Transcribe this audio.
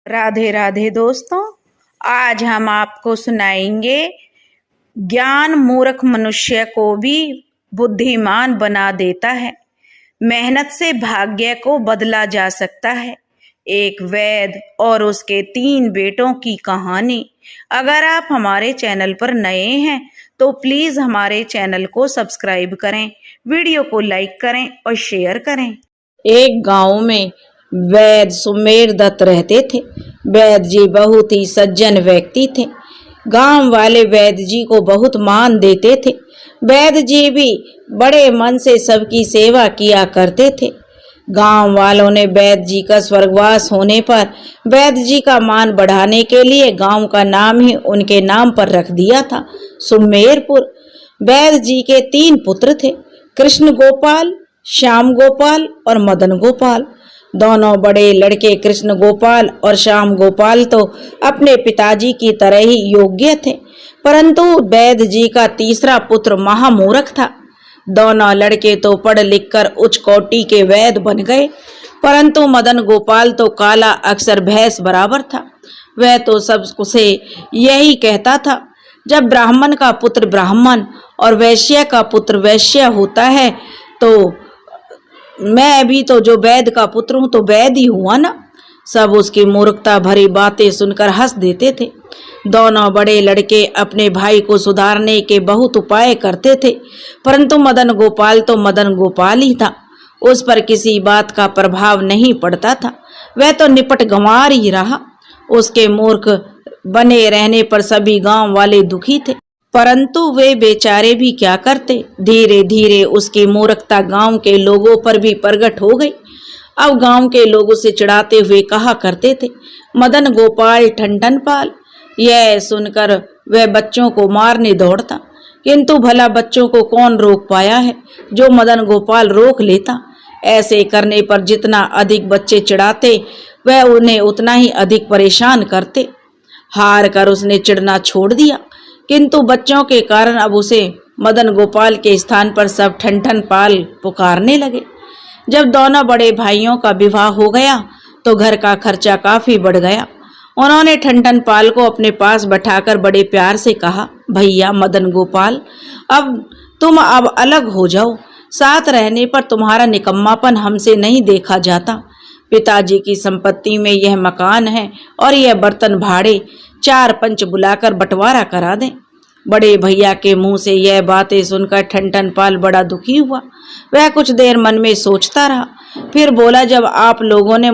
राधे राधे दोस्तों, आज हम आपको सुनाएंगे ज्ञान मूर्ख मनुष्य को भी बुद्धिमान बना देता है। मेहनत से भाग्य को बदला जा सकता है। एक वैद और उसके 3 बेटों की कहानी। अगर आप हमारे चैनल पर नए हैं तो प्लीज हमारे चैनल को सब्सक्राइब करें, वीडियो को लाइक करें और शेयर करें। एक गांव में वैद सुमेर दत्त रहते थे। वैद जी बहुत ही सज्जन व्यक्ति थे। गांव वाले वैद जी को बहुत मान देते थे। वैद जी भी बड़े मन से सबकी सेवा किया करते थे। गांव वालों ने वैद जी का स्वर्गवास होने पर वैद जी का मान बढ़ाने के लिए गांव का नाम ही उनके नाम पर रख दिया था, सुमेरपुर। वैद जी के 3 पुत्र थे, कृष्ण गोपाल, श्याम गोपाल और मदन गोपाल। दोनों बड़े लड़के कृष्ण गोपाल और श्याम गोपाल तो अपने पिताजी की तरह ही योग्य थे, परंतु वैद जी का तीसरा पुत्र महामूर्ख था। दोनों लड़के तो पढ़ लिख कर उच्च कोटि के वैद बन गए, परंतु मदन गोपाल तो काला अक्षर भैंस बराबर था। वह तो सबसे यही कहता था, जब ब्राह्मण का पुत्र ब्राह्मण और वैश्य का पुत्र वैश्य होता है तो मैं भी तो जो वैद का पुत्र हूं तो वैद ही हुआ ना। सब उसकी मूर्खता भरी बातें सुनकर हंस देते थे। दोनों बड़े लड़के अपने भाई को सुधारने के बहुत उपाय करते थे, परंतु मदन गोपाल तो मदन गोपाल ही था। उस पर किसी बात का प्रभाव नहीं पड़ता था। वह तो निपट गंवार ही रहा। उसके मूर्ख बने रहने पर सभी गांव वाले दुखी थे, परंतु वे बेचारे भी क्या करते। धीरे धीरे उसकी मूर्खता गांव के लोगों पर भी प्रकट हो गई। अब गांव के लोग उसे चिढ़ाते हुए कहा करते थे, मदन गोपाल ठनठन पाल। यह सुनकर वह बच्चों को मारने दौड़ता, किंतु भला बच्चों को कौन रोक पाया है जो मदन गोपाल रोक लेता। ऐसे करने पर जितना अधिक बच्चे चिढ़ाते वह उन्हें उतना ही अधिक परेशान करते। हार कर उसने चिढ़ना छोड़ दिया, किंतु बच्चों के कारण अब उसे मदन गोपाल के स्थान पर सब ठनठन पाल पुकारने लगे। जब दोनों बड़े भाइयों का विवाह हो गया तो घर का खर्चा काफी बढ़ गया। उन्होंने ठनठन पाल को अपने पास बैठाकर बड़े प्यार से कहा, भैया मदन गोपाल, अब तुम अलग हो जाओ। साथ रहने पर तुम्हारा निकम्मापन हमसे नहीं देखा जाता। पिताजी की संपत्ति में यह मकान है और यह बर्तन भाड़े 4 पंच बुलाकर बंटवारा करा दें। बड़े भैया के मुंह से यह बातें सुनकर ठनठन पाल बड़ा दुखी हुआ। वह कुछ देर मन में सोचता रहा, फिर बोला, जब आप लोगों ने